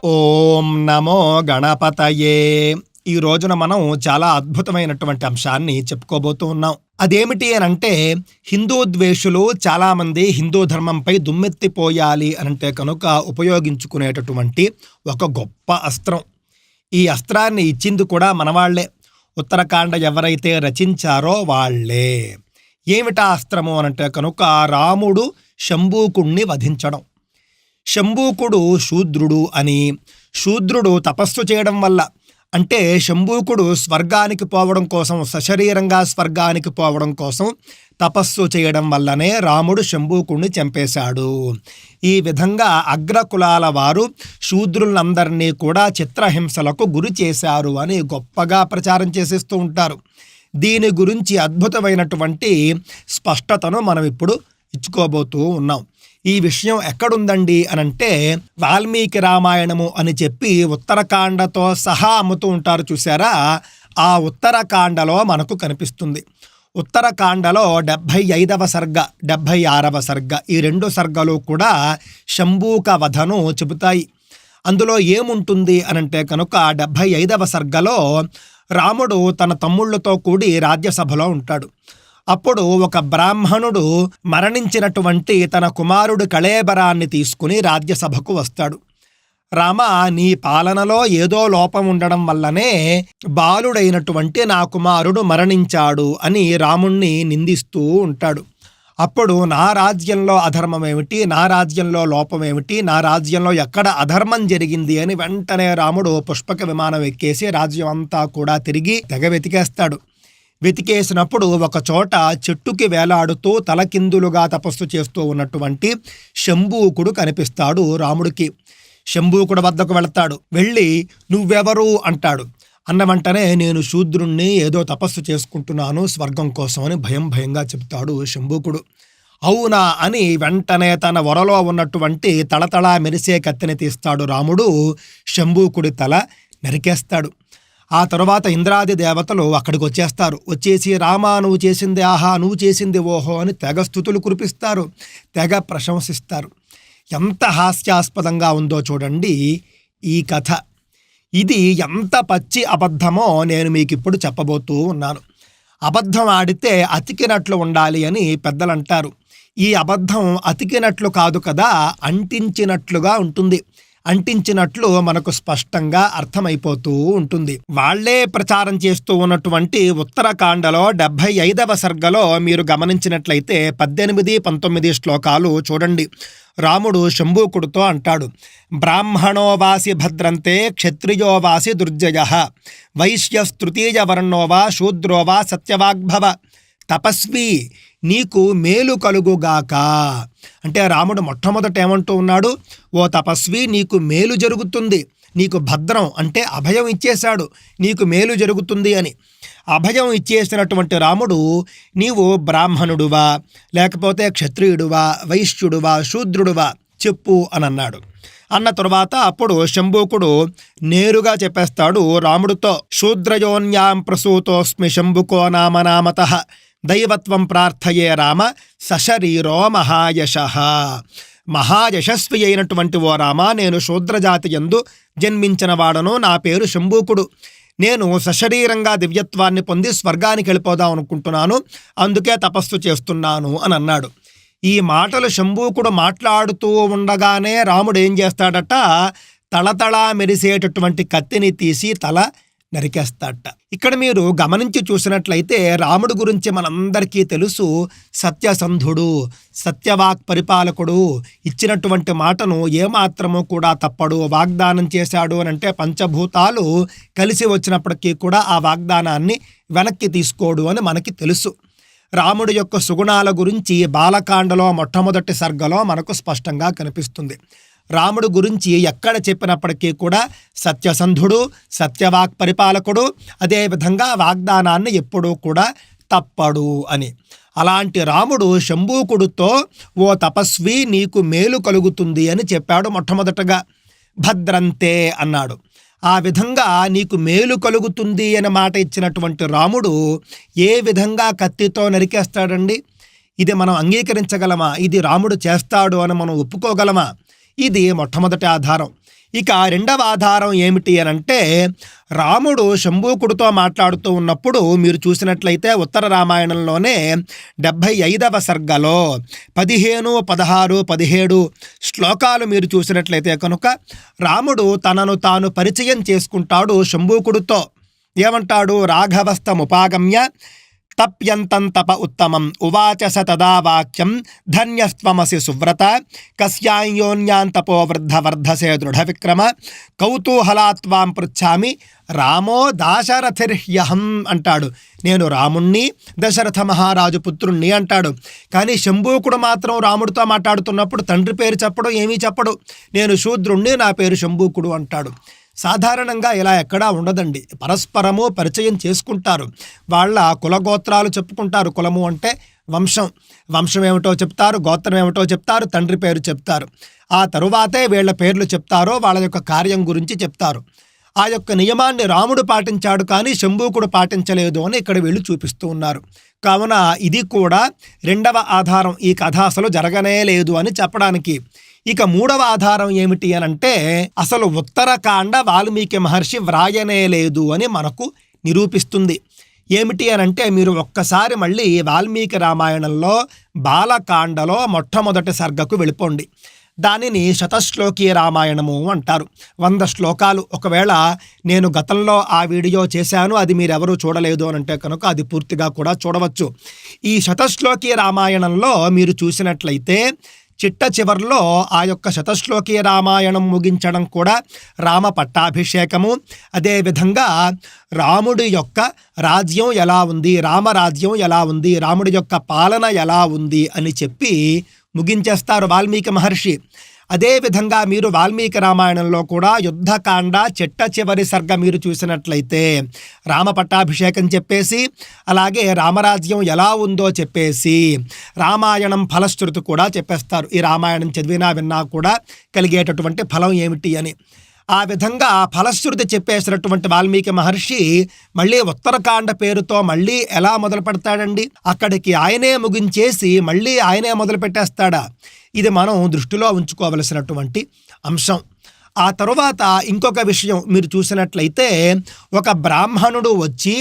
ఓం నమో గణపతయే. ఈ రోజున మనం చాలా అద్భుతమైనటువంటి అంశాన్ని చెప్పుకోబోతూ ఉన్నాం. అదేమిటి అని అంటే, హిందూ ద్వేషులు చాలామంది హిందూ ధర్మంపై దుమ్మెత్తిపోయాలి అనంటే కనుక ఉపయోగించుకునేటటువంటి ఒక గొప్ప అస్త్రం. ఈ అస్త్రాన్ని ఇచ్చింది కూడా మనవాళ్లే. ఉత్తరాఖండ ఎవరైతే రచించారో వాళ్లే. ఏమిటా అస్త్రము అనంటే కనుక రాముడు శంభూకుణ్ణి వధించడం. శంభూకుడు శూద్రుడు అని, శూద్రుడు తపస్సు చేయడం వల్ల, అంటే శంభూకుడు స్వర్గానికి పోవడం కోసం, సశరీరంగా స్వర్గానికి పోవడం కోసం తపస్సు చేయడం వల్లనే రాముడు శంభూకుడిని చంపేశాడు. ఈ విధంగా అగ్రకులాల వారు శూద్రులందరినీ కూడా చిత్రహింసలకు గురి చేశారు అని గొప్పగా ప్రచారం చేసేస్తూ ఉంటారు. దీని గురించి అద్భుతమైనటువంటి స్పష్టతను మనం ఇప్పుడు ఇచ్చుకోబోతూ ఉన్నాం. ఈ విషయం ఎక్కడుందండి అనంటే, వాల్మీకి రామాయణము అని చెప్పి ఉత్తరాఖండతో సహా అమ్ముతూ ఉంటారు చూసారా, ఆ ఉత్తరాఖండలో మనకు కనిపిస్తుంది. ఉత్తరాఖండలో 75వ సర్గ, 76వ సర్గ, ఈ 2 సర్గలు కూడా శంభూక వధను చెబుతాయి. అందులో ఏముంటుంది అనంటే కనుక 75వ సర్గలో రాముడు తన తమ్ముళ్లతో కూడి రాజ్యసభలో ఉంటాడు. అప్పుడు ఒక బ్రాహ్మణుడు మరణించినటువంటి తన కుమారుడు కళేబరాన్ని తీసుకుని రాజ్యసభకు వస్తాడు. రామ, నీ పాలనలో ఏదో లోపం ఉండడం వల్లనే బాలుడైనటువంటి నా కుమారుడు మరణించాడు అని రాముణ్ణి నిందిస్తూ ఉంటాడు. అప్పుడు నా రాజ్యంలో అధర్మం ఏమిటి, నా రాజ్యంలో లోపం ఏమిటి, నా రాజ్యంలో ఎక్కడ అధర్మం జరిగింది అని వెంటనే రాముడు పుష్పక విమానం ఎక్కేసి రాజ్యం అంతా కూడా తిరిగి తెగ వెతికేస్తాడు. వెతికేసినప్పుడు ఒక చోట చెట్టుకి వేలాడుతూ తలకిందులుగా తపస్సు చేస్తూ ఉన్నటువంటి శంభూకుడు కనిపిస్తాడు రాముడికి. శంభూకుడు వద్దకు వెళతాడు. వెళ్ళి నువ్వెవరు అంటాడు. అన్న వెంటనే నేను శూద్రుణ్ణి, ఏదో తపస్సు చేసుకుంటున్నాను స్వర్గం కోసం అని భయంగా చెప్తాడు శంభూకుడు. అవునా అని వెంటనే తన వరలో ఉన్నటువంటి తళతళ మెరిసే కత్తిని తీస్తాడు రాముడు. శంభూకుడి తల నరికేస్తాడు. ఆ తరువాత ఇంద్రాది దేవతలు అక్కడికి వచ్చేస్తారు. వచ్చేసి రామా, నువ్వు చేసింది ఆహా, నువ్వు చేసింది ఓహో అని తెగ స్తుతులు కురిపిస్తారు, తెగ ప్రశంసిస్తారు. ఎంత హాస్యాస్పదంగా ఉందో చూడండి ఈ కథ. ఇది ఎంత పచ్చి అబద్ధమో నేను మీకు ఇప్పుడు చెప్పబోతూ ఉన్నాను. అబద్ధం ఆడితే అతికినట్లు ఉండాలి అని పెద్దలు అంటారు. ఈ అబద్ధం అతికినట్లు కాదు కదా, అంటించినట్లుగా ఉంటుంది. అంటించినట్లు మనకు స్పష్టంగా అర్థమైపోతూ ఉంటుంది. వాళ్లే ప్రచారం చేస్తూ ఉన్నటువంటి ఉత్తరాఖండలో 75వ సర్గలో మీరు గమనించినట్లయితే 18, 19 శ్లోకాలు చూడండి. రాముడు శంభూకుడితో అంటాడు, బ్రాహ్మణోవాసి భద్రంతే క్షత్రియోవాసి దుర్జయః వైశ్యస్తృతీయవర్ణోవా శూద్రోవా సత్యవాగ్భవ తపస్వి నీకు మేలు కలుగుగాక. అంటే రాముడు మొట్టమొదట ఏమంటూ ఉన్నాడు, ఓ తపస్వి నీకు మేలు జరుగుతుంది, నీకు భద్రం అంటే అభయం ఇచ్చేశాడు, నీకు మేలు జరుగుతుంది అని. అభయం ఇచ్చేసినటువంటి రాముడు నీవు బ్రాహ్మణుడువా, లేకపోతే క్షత్రియుడువా, వైశ్యుడువా, శూద్రుడువా చెప్పు అని అన్నాడు. అన్న తరువాత అప్పుడు శంభూకుడు నేరుగా చెప్పేస్తాడు రాముడితో, శూద్రయోన్యాం ప్రసూతోస్మి శంభుకో నామనామతః దైవత్వం ప్రార్థయే రామ సశరీరో మహాయశః. మహాయశస్వి అయినటువంటి ఓ రామ, నేను శూద్రజాతి యందు జన్మించిన వాడను, నా పేరు శంభూకుడు. నేను సశరీరంగా దివ్యత్వాన్ని పొంది స్వర్గానికి వెళ్ళిపోదాం అనుకుంటున్నాను, అందుకే తపస్సు చేస్తున్నాను అని అన్నాడు. ఈ మాటలు శంభూకుడు మాట్లాడుతూ ఉండగానే రాముడు ఏం చేస్తాడట, తళతళ మెరిసేటటువంటి కత్తిని తీసి తల నరికేస్తాడట. ఇక్కడ మీరు గమనించి చూసినట్లయితే రాముడు గురించి మనందరికీ తెలుసు, సత్యసంధుడు, సత్యవాక్ పరిపాలకుడు, ఇచ్చినటువంటి మాటను ఏమాత్రము కూడా తప్పడు. వాగ్దానం చేశాడు అని అంటే పంచభూతాలు కలిసి వచ్చినప్పటికీ కూడా ఆ వాగ్దానాన్ని వెనక్కి తీసుకోడు అని మనకి తెలుసు. రాముడి యొక్క సుగుణాల గురించి బాలకాండలో మొట్టమొదటి సర్గలో మనకు స్పష్టంగా కనిపిస్తుంది. రాముడు గురించి ఎక్కడ చెప్పినప్పటికీ కూడా సత్యసంధుడు, సత్యవాక్ పరిపాలకుడు, అదేవిధంగా వాగ్దానాన్ని ఎప్పుడూ కూడా తప్పడు అని. అలాంటి రాముడు శంభూకుడితో ఓ తపస్వి నీకు మేలు కలుగుతుంది అని చెప్పాడు. మొట్టమొదటగా భద్రంతే అన్నాడు. ఆ విధంగా నీకు మేలు కలుగుతుంది అనే మాట ఇచ్చినటువంటి రాముడు ఏ విధంగా కత్తితో నరికేస్తాడండి? ఇది మనం అంగీకరించగలమా? ఇది రాముడు చేస్తాడు అని మనం ఒప్పుకోగలమా? ఇది మొట్టమొదటి ఆధారం. ఇక రెండవ ఆధారం ఏమిటి అనంటే రాముడు శంభూకుడితో మాట్లాడుతూ ఉన్నప్పుడు మీరు చూసినట్లయితే ఉత్తర రామాయణంలోనే 75వ సర్గలో 15, 16, 17 శ్లోకాలు మీరు చూసినట్లయితే కనుక రాముడు తనను తాను పరిచయం చేసుకుంటాడు శంభూకుడితో. ఏమంటాడు? రాఘవస్థముపాగమ్య తప్యంతం తప ఉత్తమం ఉవాచ స తదా వాక్యం ధన్యస్త్వమసి సువ్రత కస్యాన్యోన్యాంతపో వృద్ధ వర్ధసే దృఢ విక్రమ కౌతూహలాత్వాం పృచ్ఛామి రామో దాశరథిర్హ్యహం అంటాడు. నేను రాముణ్ణి, దశరథ మహారాజు పుత్రుణ్ణి అంటాడు. కానీ శంభూకుడు మాత్రం రాముడితో మాట్లాడుతున్నప్పుడు తండ్రి పేరు చెప్పడు, ఏమీ చెప్పడు. నేను శూద్రుణ్ణి, నా పేరు శంభూకుడు అంటాడు. సాధారణంగా ఇలా ఎక్కడా ఉండదండి. పరస్పరము పరిచయం చేసుకుంటారు. వాళ్ళ కులగోత్రాలు చెప్పుకుంటారు. కులము అంటే వంశం, వంశం ఏమిటో చెప్తారు, గోత్రం ఏమిటో చెప్తారు, తండ్రి పేరు చెప్తారు. ఆ తరువాతే వీళ్ళ పేర్లు చెప్తారో వాళ్ళ యొక్క కార్యం గురించి చెప్తారు. ఆ యొక్క నియమాన్ని రాముడు పాటించాడు, కానీ శంభూకుడు పాటించలేదు అని ఇక్కడ వీళ్ళు చూపిస్తూ ఉన్నారు. కావున ఇది కూడా రెండవ ఆధారం, ఈ కథ అసలు జరగనే లేదు అని చెప్పడానికి. ఇక మూడవ ఆధారం ఏమిటి అనంటే అసలు ఉత్తరకాండ వాల్మీకి మహర్షి వ్రాయనే లేదు అని మనకు నిరూపిస్తుంది. ఏమిటి అనంటే మీరు ఒక్కసారి మళ్ళీ వాల్మీకి రామాయణంలో బాలకాండలో మొట్టమొదటి సర్గకు వెళ్ళిపోండి. దానిని శతశ్లోకీ రామాయణము అంటారు. 100 శ్లోకాలు. ఒకవేళ నేను గతంలో ఆ వీడియో చేశాను, అది మీరెవరూ చూడలేదు అని అంటే కనుక అది పూర్తిగా కూడా చూడవచ్చు. ఈ శతశ్లోకీ రామాయణంలో మీరు చూసినట్లయితే చిట్ట చివర్లో ఆ యొక్క శతశ్లోకీ రామాయణం ముగించడం కూడా రామ పట్టాభిషేకము, అదేవిధంగా రాముడి యొక్క రాజ్యం ఎలా ఉంది, రామరాజ్యం ఎలా ఉంది, రాముడి యొక్క పాలన ఎలా ఉంది అని చెప్పి ముగించేస్తారు వాల్మీకి మహర్షి. అదేవిధంగా మీరు వాల్మీకి రామాయణంలో కూడా యుద్ధకాండ చిట్ట చివరి సర్గ మీరు చూసినట్లయితే రామ పట్టాభిషేకం చెప్పేసి, అలాగే రామరాజ్యం ఎలా ఉందో చెప్పేసి రామాయణం ఫలశ్రుతి కూడా చెప్పేస్తారు. ఈ రామాయణం చదివినా విన్నా కూడా కలిగేటటువంటి ఫలం ఏమిటి అని. ఆ విధంగా ఫలశ్రుతి చెప్పేసినటువంటి వాల్మీకి మహర్షి మళ్ళీ ఉత్తరకాండ పేరుతో మళ్ళీ ఎలా మొదలు పెడతాడండి? అక్కడికి ఆయనే ముగించేసి మళ్ళీ ఆయనే మొదలు పెట్టేస్తాడా? ఇది మనం దృష్టిలో ఉంచుకోవలసినటువంటి అంశం. ఆ తరువాత ఇంకొక విషయం మీరు చూసినట్లయితే ఒక బ్రాహ్మణుడు వచ్చి,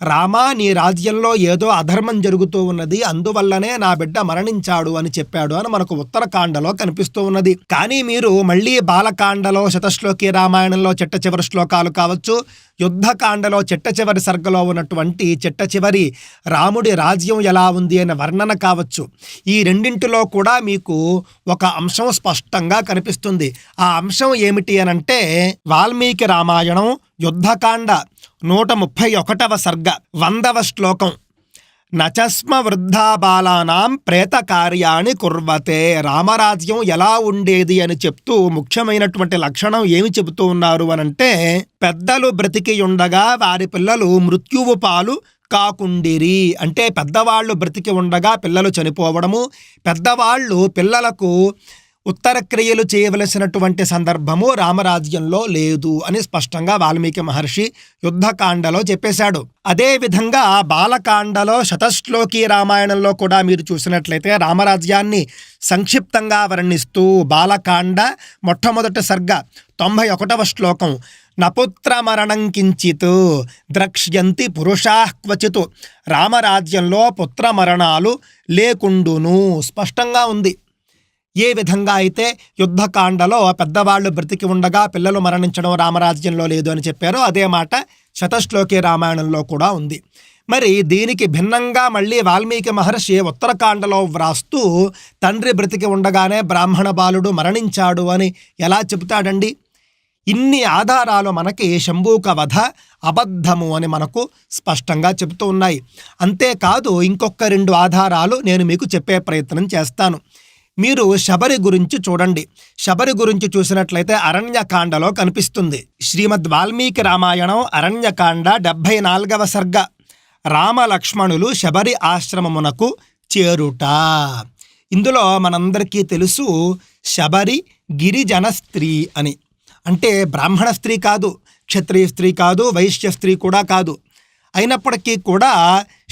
రామా నీ రాజ్యంలో ఏదో అధర్మం జరుగుతూ ఉన్నది, అందువల్లనే నా బిడ్డ మరణించాడు అని చెప్పాడు అని మనకు ఉత్తరకాండలో కనిపిస్తూ ఉన్నది. కానీ మీరు మళ్ళీ బాలకాండలో శతశ్లోకీ రామాయణంలో చిట్ట చివరి శ్లోకాలు కావచ్చు, యుద్ధకాండలో చిట్ట చివరి సర్గలో ఉన్నటువంటి చిట్ట చివరి రాముడి రాజ్యం ఎలా ఉంది అనే వర్ణన కావచ్చు, ఈ రెండింటిలో కూడా మీకు ఒక అంశం స్పష్టంగా కనిపిస్తుంది. ఆ అంశం ఏమిటి అనంటే వాల్మీకి రామాయణం యుద్ధకాండ 131వ సర్గ 100వ శ్లోకం. నచస్మ వృద్ధా బాలానాం ప్రేత కార్యాన్ని కుర్వతే. రామరాజ్యం ఎలా ఉండేది అని చెప్తూ ముఖ్యమైనటువంటి లక్షణం ఏమి చెబుతూ ఉన్నారు అనంటే, పెద్దలు బ్రతికి ఉండగా వారి పిల్లలు మృత్యువు పాలు కాకుండిరి. అంటే పెద్దవాళ్ళు బ్రతికి ఉండగా పిల్లలు చనిపోవడము, పెద్దవాళ్ళు పిల్లలకు ఉత్తర క్రియలు చేయవలసినటువంటి సందర్భము రామరాజ్యంలో లేదు అని స్పష్టంగా వాల్మీకి మహర్షి యుద్ధకాండలో చెప్పేశాడు. అదేవిధంగా బాలకాండలో శతశ్లోకీ రామాయణంలో కూడా మీరు చూసినట్లయితే రామరాజ్యాన్ని సంక్షిప్తంగా వర్ణిస్తూ బాలకాండ మొట్టమొదటి సర్గ 91వ శ్లోకం. నపుత్రమరణం కించిత్ ద్రక్ష్యంతి పురుషాః క్వచిత్. రామరాజ్యంలో పుత్రమరణాలు లేకుండును స్పష్టంగా ఉంది. ఏ విధంగా అయితే యుద్ధకాండలో పెద్దవాళ్ళు బ్రతికి ఉండగా పిల్లలు మరణించడం రామరాజ్యంలో లేదు అని చెప్పారో, అదే మాట శతశ్లోకీ రామాయణంలో కూడా ఉంది. మరి దీనికి భిన్నంగా మళ్ళీ వాల్మీకి మహర్షి ఉత్తరకాండలో వ్రాస్తూ తండ్రి బ్రతికి ఉండగానే బ్రాహ్మణ బాలుడు మరణించాడు అని ఎలా చెబుతాడండి? ఇన్ని ఆధారాలు మనకి శంభూక వధ అబద్ధము అని మనకు స్పష్టంగా చెబుతూ ఉన్నాయి. అంతేకాదు ఇంకొక 2 ఆధారాలు నేను మీకు చెప్పే ప్రయత్నం చేస్తాను. మీరు శబరి గురించి చూడండి. శబరి గురించి చూసినట్లయితే అరణ్యకాండలో కనిపిస్తుంది. శ్రీమద్ వాల్మీకి రామాయణం అరణ్యకాండ 74వ సర్గ. రామలక్ష్మణులు శబరి ఆశ్రమమునకు చేరుట. ఇందులో మనందరికీ తెలుసు శబరి గిరిజన స్త్రీ అని. అంటే బ్రాహ్మణ స్త్రీ కాదు, క్షత్రియ స్త్రీ కాదు, వైశ్య స్త్రీ కూడా కాదు. అయినప్పటికీ కూడా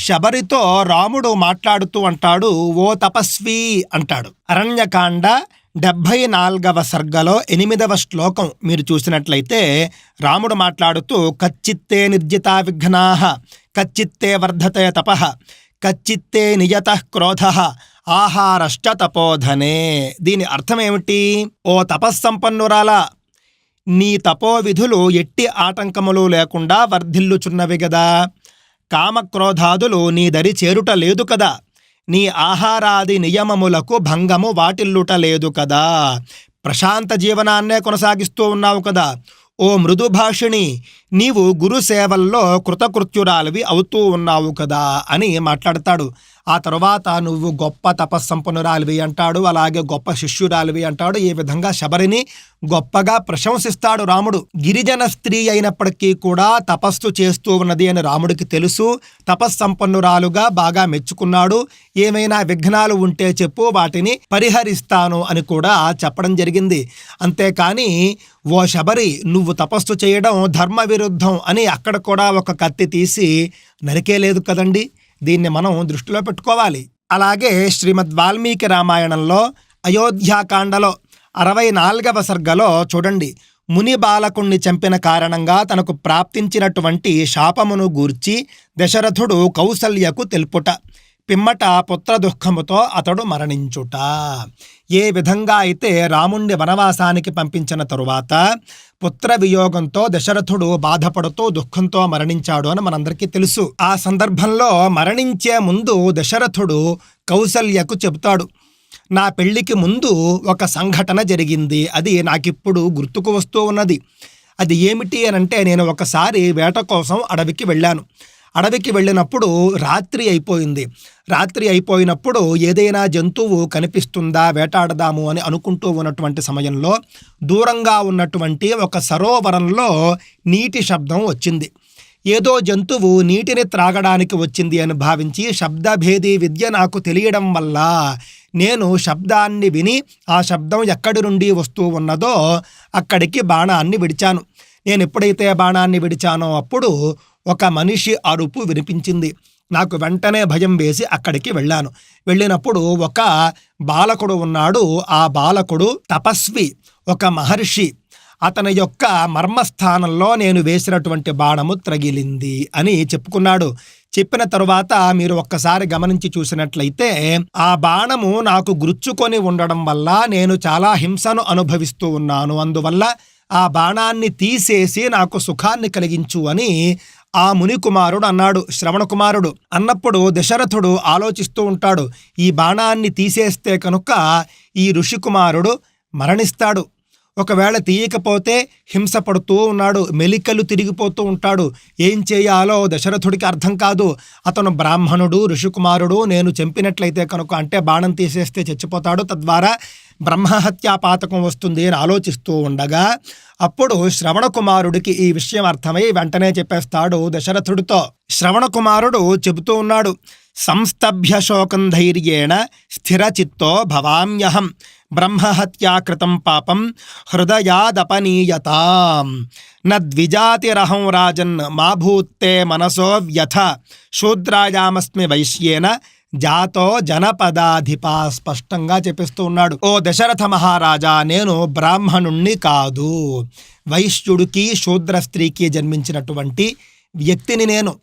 శబరితో రాముడు మాట్లాడుతూ అంటాడు, ఓ తపస్వి అంటాడు. అరణ్యకాండ 74వ సర్గలో 8వ శ్లోకం మీరు చూసినట్లయితే రాముడు మాట్లాడుతూ కచ్చిత్తే నిర్జితా విఘ్నాః కచ్చిత్తే వర్ధతే తపః కచ్చిత్తే నియతః క్రోధః ఆహారశ్చ తపోధనే. దీని అర్థం ఏమిటి? ఓ తపస్సంపన్నురాలా, నీ తపోవిధులు ఎట్టి ఆటంకములు లేకుండా వర్ధిల్లుచున్నవి గదా. కామక్రోధాదులు నీ దరి చేరుట లేదు కదా. నీ ఆహారాది నియమములకు భంగము వాటిల్లుట లేదు కదా. ప్రశాంత జీవనాన్నే కొనసాగిస్తూ ఉన్నావు కదా. ఓ మృదుభాషిణి, నీవు గురు సేవల్లో కృతకృత్యురాలివి అవుతూ ఉన్నావు కదా అని మాట్లాడతాడు. ఆ తరువాత నువ్వు గొప్ప తపస్సంపన్నురాలివి అంటాడు, అలాగే గొప్ప శిష్యురాలివి అంటాడు. ఈ విధంగా శబరిని గొప్పగా ప్రశంసిస్తాడు రాముడు. గిరిజన స్త్రీ అయినప్పటికీ కూడా తపస్సు చేస్తూ ఉన్నది అని రాముడికి తెలుసు. తపస్సంపన్నురాలుగా బాగా మెచ్చుకున్నాడు. ఏమైనా విఘ్నాలు ఉంటే చెప్పు, వాటిని పరిహరిస్తాను అని కూడా చెప్పడం జరిగింది. అంతేకాని ఓ శబరి, నువ్వు తపస్సు చేయడం ధర్మ విరుద్ధం అని అక్కడ కూడా ఒక కత్తి తీసి నరికేలేదు కదండి. దీన్ని మనం దృష్టిలో పెట్టుకోవాలి. అలాగే శ్రీమద్ వాల్మీకి రామాయణంలో అయోధ్యాకాండలో 64వ సర్గలో చూడండి, ముని బాలకుణ్ణి చంపిన కారణంగా తనకు ప్రాప్తించినటువంటి శాపమును గూర్చి దశరథుడు కౌసల్యకు తెలుపుట, పిమ్మట పుత్ర దుఃఖముతో అతడు మరణించుట. ఏ విధంగా అయితే రాముణ్ణి వనవాసానికి పంపించిన తరువాత పుత్ర వియోగంతో దశరథుడు బాధపడుతూ దుఃఖంతో మరణించాడు అని మనందరికీ తెలుసు. ఆ సందర్భంలో మరణించే ముందు దశరథుడు కౌసల్యకు చెబుతాడు, నా పెళ్లికి ముందు ఒక సంఘటన జరిగింది, అది నాకిప్పుడు గుర్తుకు వస్తూ ఉన్నది. అది ఏమిటి అనంటే, నేను ఒకసారి వేట కోసం అడవికి వెళ్ళాను. అడవికి వెళ్ళినప్పుడు రాత్రి అయిపోయింది. రాత్రి అయిపోయినప్పుడు ఏదైనా జంతువు కనిపిస్తుందా, వేటాడదాము అని అనుకుంటూ ఉన్నటువంటి సమయంలో దూరంగా ఉన్నటువంటి ఒక సరోవరంలో నీటి శబ్దం వచ్చింది. ఏదో జంతువు నీటిని త్రాగడానికి వచ్చింది అని భావించి, శబ్దభేది విద్య నాకు తెలియడం వల్ల నేను శబ్దాన్ని విని ఆ శబ్దం ఎక్కడి నుండి వస్తూ ఉన్నదో అక్కడికి బాణాన్ని విడిచాను. నేను ఎప్పుడైతే బాణాన్ని విడిచానో అప్పుడు ఒక మనిషి అరుపు వినిపించింది. నాకు వెంటనే భయం వేసి అక్కడికి వెళ్ళాను. వెళ్ళినప్పుడు ఒక బాలకుడు ఉన్నాడు. ఆ బాలకుడు తపస్వి, ఒక మహర్షి. అతని యొక్క మర్మస్థానంలో నేను వేసినటువంటి బాణము త్రగిలింది అని చెప్పుకున్నాడు. చెప్పిన తరువాత మీరు ఒక్కసారి గమనించి చూసినట్లయితే ఆ బాణము నాకు గుచ్చుకొని ఉండడం వల్ల నేను చాలా హింసను అనుభవిస్తూ ఉన్నాను. అందువల్ల ఆ బాణాన్ని తీసేసి నాకు సుఖాన్ని కలిగించు అని ఆ ముని కుమారుడు అన్నాడు, శ్రవణ కుమారుడు. అన్నప్పుడు దశరథుడు ఆలోచిస్తూ ఉంటాడు, ఈ బాణాన్ని తీసేస్తే కనుక ఈ ఋషి కుమారుడు మరణిస్తాడు. ఒకవేళ తీయకపోతే హింస పడుతూ ఉన్నాడు, మెలికలు తిరిగిపోతూ ఉంటాడు. ఏం చేయాలో దశరథుడికి అర్థం కాదు. అతను బ్రాహ్మణుడు, ఋషికుమారుడు. నేను చంపినట్లయితే కనుక, అంటే బాణం తీసేస్తే చచ్చిపోతాడు, తద్వారా బ్రహ్మహత్యా పాతకం వస్తుంది అని ఆలోచిస్తూ ఉండగా అప్పుడు శ్రవణ కుమారుడికి ఈ విషయం అర్థమై వెంటనే చెప్పేస్తాడు దశరథుడితో. శ్రవణ కుమారుడు చెబుతూ ఉన్నాడు, సంస్తభ్య శోకం ధైర్యేణ స్థిరచిత్తో భవామ్యహం బ్రహ్మహత్యాకృతం పాపం హృదయాదపనీయతాం నద్విజాతిరహం రాజన్ మా భూత్తే మనసో వ్యథ శూద్రాయామస్మి వైశ్యేన జాతో జనపదాధిప. స్పష్టంగా చెప్పిస్తూ ఉన్నాడు, ఓ దశరథ మహారాజా, నేను బ్రాహ్మణుణ్ణి కాదు, వైశ్యుడికి శూద్ర స్త్రీకి జన్మించినటువంటి వ్యక్తిని నేను.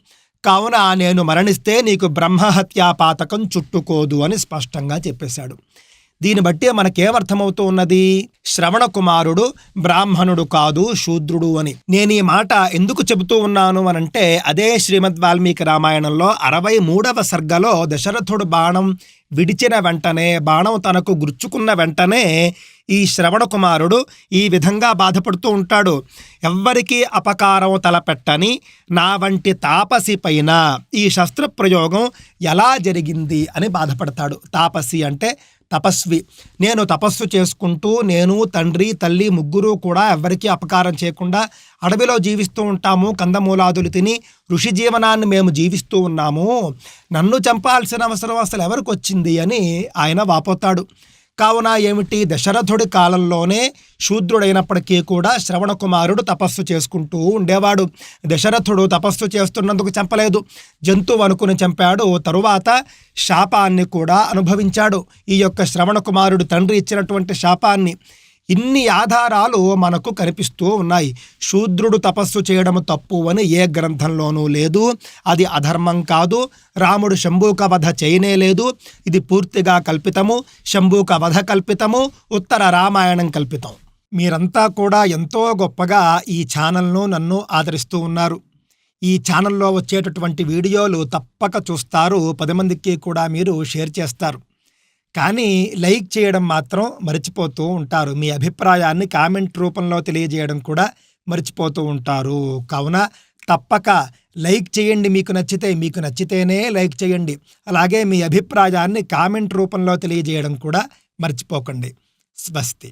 కావున నేను మరణిస్తే నీకు బ్రహ్మహత్యా పాతకం చుట్టుకోదు అని స్పష్టంగా చెప్పేశాడు. దీన్ని బట్టి మనకేమర్థమవుతూ ఉన్నది? శ్రవణ కుమారుడు బ్రాహ్మణుడు కాదు, శూద్రుడు అని. నేను ఈ మాట ఎందుకు చెబుతూ ఉన్నాను అనంటే, అదే శ్రీమద్ వాల్మీకి రామాయణంలో 63వ సర్గలో దశరథుడు బాణం విడిచిన వెంటనే, బాణం తనకు గుర్చుకున్న వెంటనే ఈ శ్రవణ కుమారుడు ఈ విధంగా బాధపడుతూ ఉంటాడు. ఎవ్వరికీ అపకారం తలపెట్టని నా వంటి తాపసి పైన ఈ శస్త్రప్రయోగం ఎలా జరిగింది అని బాధపడతాడు. తాపసి అంటే తపస్వి. నేను తపస్సు చేసుకుంటూ, నేను తండ్రి తల్లి ముగ్గురు కూడా ఎవ్వరికీ అపకారం చేయకుండా అడవిలో జీవిస్తూ ఉంటాము, కందమూలాదులు తిని ఋషి జీవనాన్ని మేము జీవిస్తూ ఉన్నాము, నన్ను చంపాల్సిన అవసరం అసలు ఎవరికి వచ్చింది అని ఆయన వాపోతాడు. కావున ఏమిటి, దశరథుడి కాలంలోనే శూద్రుడైనప్పటికీ కూడా శ్రవణ కుమారుడు తపస్సు చేసుకుంటూ ఉండేవాడు. దశరథుడు తపస్సు చేస్తున్నందుకు చంపలేదు, జంతువు అనుకుని చంపాడు. తరువాత శాపాన్ని కూడా అనుభవించాడు. ఈ యొక్క శ్రవణ కుమారుడు తండ్రి ఇచ్చినటువంటి శాపాన్ని. ఇన్ని ఆధారాలు మనకు కనిపిస్తూ ఉన్నాయి. శూద్రుడు తపస్సు చేయడం తప్పు అని ఏ గ్రంథంలోనూ లేదు. అది అధర్మం కాదు. రాముడు శంభూక వధ చేయనే లేదు. ఇది పూర్తిగా కల్పితము. శంభూక వధ కల్పితము, ఉత్తర రామాయణం కల్పితం. మీరంతా కూడా ఎంతో గొప్పగా ఈ ఛానల్ను నన్ను ఆదరిస్తూ ఉన్నారు. ఈ ఛానల్లో వచ్చేటటువంటి వీడియోలు తప్పక చూస్తారు. 10 మందికి కూడా మీరు షేర్ చేస్తారు. కానీ లైక్ చేయడం మాత్రం మర్చిపోతూ ఉంటారు. మీ అభిప్రాయాన్ని కామెంట్ రూపంలో తెలియజేయడం కూడా మర్చిపోతూ ఉంటారు. కావున తప్పక లైక్ చేయండి. మీకు నచ్చితేనే లైక్ చేయండి. అలాగే మీ అభిప్రాయాన్ని కామెంట్ రూపంలో తెలియజేయడం కూడా మర్చిపోకండి. స్వస్తి.